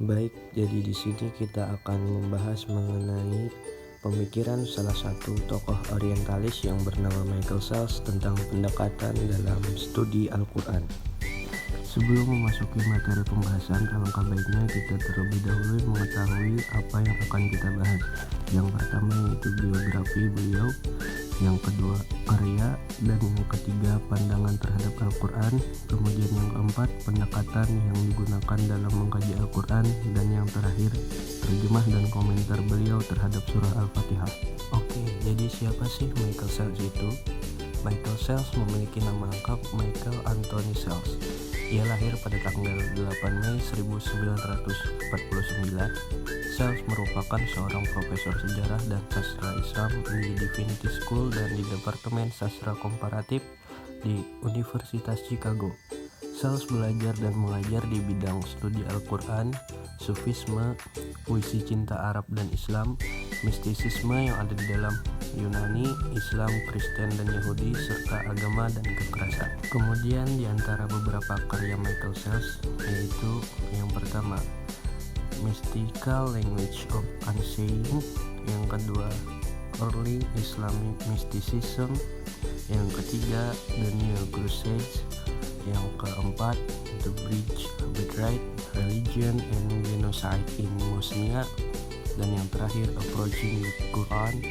Baik, jadi di sini kita akan membahas mengenai pemikiran salah satu tokoh orientalis yang bernama Michael Sells tentang pendekatan dalam studi Al-Quran. Sebelum memasuki materi pembahasan, alangkah baiknya kita terlebih dahulu mengetahui apa yang akan kita bahas. Yang pertama yaitu biografi beliau, yang kedua karya, dan yang ketiga pandangan terhadap Al-Quran, kemudian yang keempat pendekatan yang digunakan dalam mengkaji Al-Quran, dan yang terakhir terjemah dan komentar beliau terhadap surah Al-Fatihah. Oke, jadi siapa sih Michael Sells itu? Michael Sells memiliki nama lengkap Michael Anthony Sells. Ia lahir pada tanggal 8 Mei 1949. Sells merupakan seorang profesor sejarah dan sastra Islam di Divinity School dan di Departemen Sastra Komparatif di Universitas Chicago. Sells belajar dan mengajar di bidang studi Al-Quran, Sufisme, puisi cinta Arab dan Islam, mistisisme yang ada di dalam Yunani, Islam, Kristen, dan Yahudi, serta agama dan kekerasan. Kemudian di antara beberapa karya Michael Sells yaitu yang pertama Mystical Language of Unsaying, yang kedua Early Islamic Mysticism, yang ketiga The New Crusades, yang keempat The Bridge Between Religion and Genocide in Bosnia, dan yang terakhir Approaching the Quran,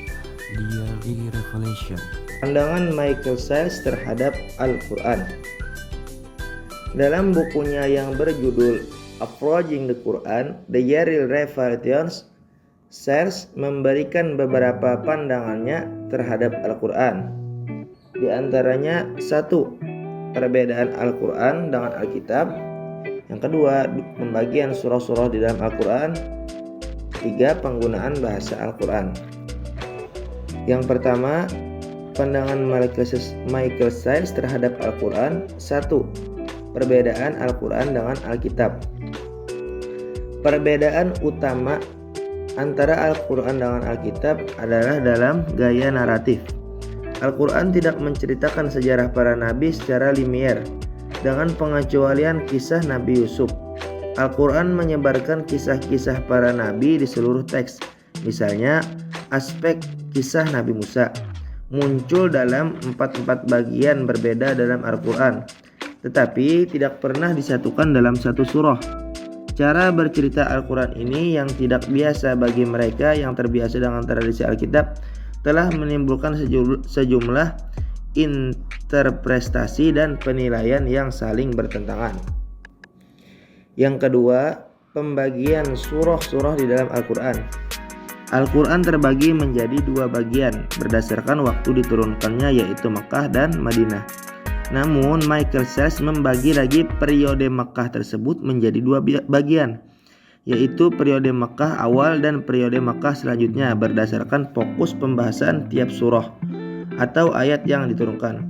The Early Revelation. Pandangan Michael Sells terhadap Al-Quran. Dalam bukunya yang berjudul Approaching the Quran, The Early Revelations, Sells memberikan beberapa pandangannya terhadap Al-Quran. Di antaranya, 1. Perbedaan Al-Quran dengan Alkitab. Yang kedua, pembagian surah-surah di dalam Al-Quran. 3. Penggunaan bahasa Al-Quran. Yang pertama, pandangan Michael Sells terhadap Al-Quran. 1. Perbedaan Al-Quran dengan Alkitab. Perbedaan utama antara Al-Quran dengan Alkitab adalah dalam gaya naratif. Al-Quran tidak menceritakan sejarah para nabi secara linier, dengan pengecualian kisah Nabi Yusuf. Al-Quran menyebarkan kisah-kisah para nabi di seluruh teks. Misalnya, aspek kisah Nabi Musa muncul dalam 4 bagian berbeda dalam Al-Quran, tetapi tidak pernah disatukan dalam satu surah. Cara bercerita Al-Quran ini yang tidak biasa bagi mereka yang terbiasa dengan tradisi Alkitab telah menimbulkan sejumlah interpretasi dan penilaian yang saling bertentangan. Yang kedua, pembagian surah-surah di dalam Al-Quran. Al-Quran terbagi menjadi 2 bagian berdasarkan waktu diturunkannya, yaitu Makkah dan Madinah. Namun Michael Sells membagi lagi periode Makkah tersebut menjadi 2 bagian, yaitu periode Makkah awal dan periode Makkah selanjutnya berdasarkan fokus pembahasan tiap surah atau ayat yang diturunkan.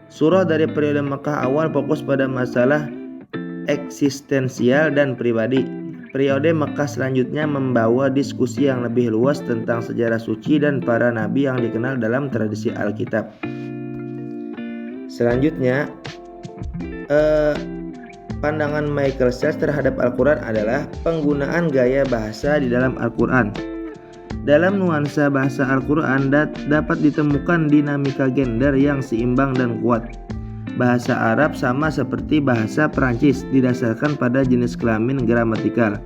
Surah dari periode Makkah awal fokus pada masalah eksistensial dan pribadi. Periode Makkah selanjutnya membawa diskusi yang lebih luas tentang sejarah suci dan para nabi yang dikenal dalam tradisi Alkitab. Selanjutnya, pandangan Michael Sells terhadap Al-Quran adalah penggunaan gaya bahasa di dalam Al-Quran. Dalam nuansa bahasa Al-Quran dapat ditemukan dinamika gender yang seimbang dan kuat. Bahasa Arab sama seperti bahasa Perancis didasarkan pada jenis kelamin gramatikal.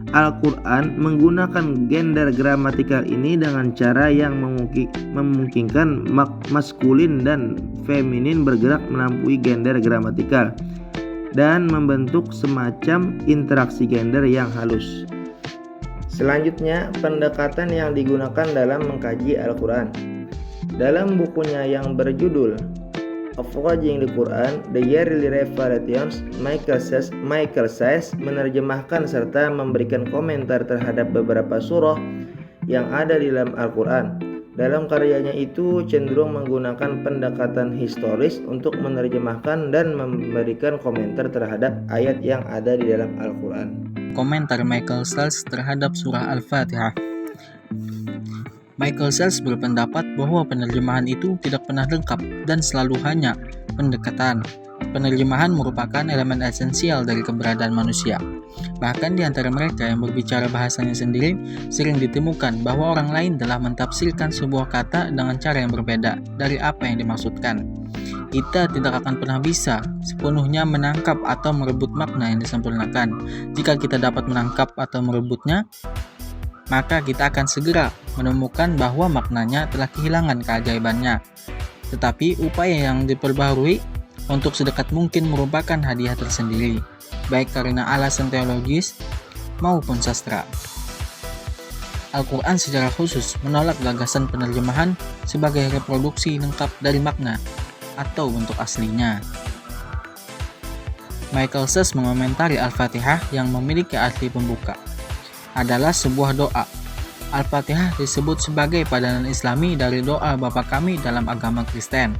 Al-Quran menggunakan gender gramatikal ini dengan cara yang memungkinkan maskulin dan feminin bergerak melampaui gender gramatikal dan membentuk semacam interaksi gender yang halus. Selanjutnya, pendekatan yang digunakan dalam mengkaji Al-Quran. Dalam bukunya yang berjudul Approaching the Quran, The Early Revelations, Michael Sells menerjemahkan serta memberikan komentar terhadap beberapa surah yang ada di dalam Al-Quran. Dalam karyanya itu cenderung menggunakan pendekatan historis untuk menerjemahkan dan memberikan komentar terhadap ayat yang ada di dalam Al-Quran. Komentar Michael Sells terhadap surah Al-Fatihah. Michael Sells berpendapat bahwa penerjemahan itu tidak pernah lengkap dan selalu hanya pendekatan. Penerjemahan merupakan elemen esensial dari keberadaan manusia. Bahkan di antara mereka yang berbicara bahasanya sendiri, sering ditemukan bahwa orang lain telah mentafsirkan sebuah kata dengan cara yang berbeda dari apa yang dimaksudkan. Kita tidak akan pernah bisa sepenuhnya menangkap atau merebut makna yang disempurnakan. Jika kita dapat menangkap atau merebutnya, maka kita akan segera menemukan bahwa maknanya telah kehilangan keajaibannya. Tetapi upaya yang diperbaharui untuk sedekat mungkin merupakan hadiah tersendiri, baik karena alasan teologis maupun sastra. Al-Quran secara khusus menolak gagasan penerjemahan sebagai reproduksi lengkap dari makna atau bentuk aslinya. Michael Sess mengomentari Al-Fatihah yang memiliki arti pembuka adalah sebuah doa. Al-Fatihah disebut sebagai padanan Islami dari doa Bapa kami dalam agama Kristen.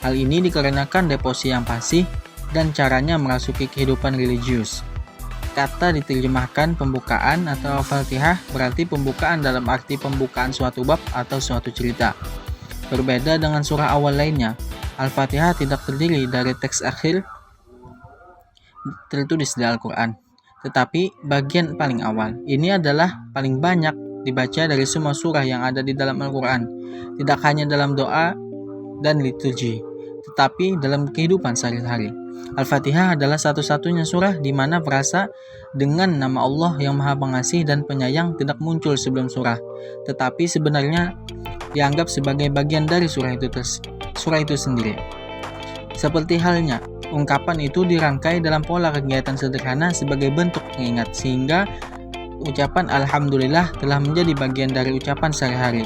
Hal ini dikarenakan deposi yang fasih dan caranya merasuki kehidupan religius. Kata diterjemahkan pembukaan atau Al-Fatihah berarti pembukaan dalam arti pembukaan suatu bab atau suatu cerita. Berbeda dengan surah awal lainnya, Al-Fatihah tidak terdiri dari teks akhir tertulis di Al-Quran, tetapi bagian paling awal. Ini adalah paling banyak dibaca dari semua surah yang ada di dalam Al-Quran, tidak hanya dalam doa dan liturgi, tetapi dalam kehidupan sehari-hari. Al-Fatihah adalah satu-satunya surah di mana frasa dengan nama Allah yang Maha Pengasih dan Penyayang tidak muncul sebelum surah, tetapi sebenarnya dianggap sebagai bagian dari surah itu sendiri. Seperti halnya, ungkapan itu dirangkai dalam pola kegiatan sederhana sebagai bentuk pengingat, sehingga ucapan Alhamdulillah telah menjadi bagian dari ucapan sehari-hari,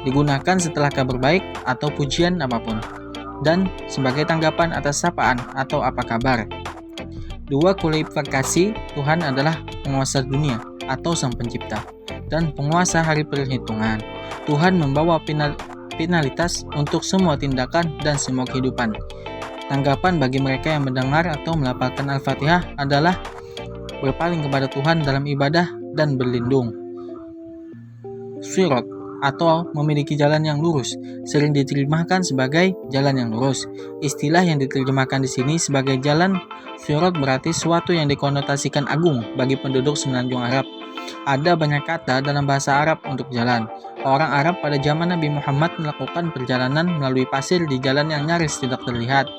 digunakan setelah kabar baik atau pujian apapun, dan sebagai tanggapan atas sapaan atau apa kabar. Dua kualifikasi Tuhan adalah penguasa dunia atau sang pencipta, dan penguasa hari perhitungan. Tuhan membawa penalitas untuk semua tindakan dan semua kehidupan. Tanggapan bagi mereka yang mendengar atau melafalkan Al-Fatihah adalah berpaling kepada Tuhan dalam ibadah dan berlindung. Sirat atau memiliki jalan yang lurus sering diterjemahkan sebagai jalan yang lurus. Istilah yang diterjemahkan di sini sebagai jalan sirat berarti suatu yang dikonotasikan agung bagi penduduk semenanjung Arab. Ada banyak kata dalam bahasa Arab untuk jalan. Orang Arab pada zaman Nabi Muhammad melakukan perjalanan melalui pasir di jalan yang nyaris tidak terlihat.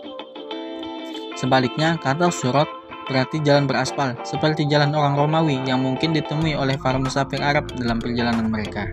Sebaliknya, kata sirat berarti jalan beraspal, seperti jalan orang Romawi yang mungkin ditemui oleh para musafir Arab dalam perjalanan mereka.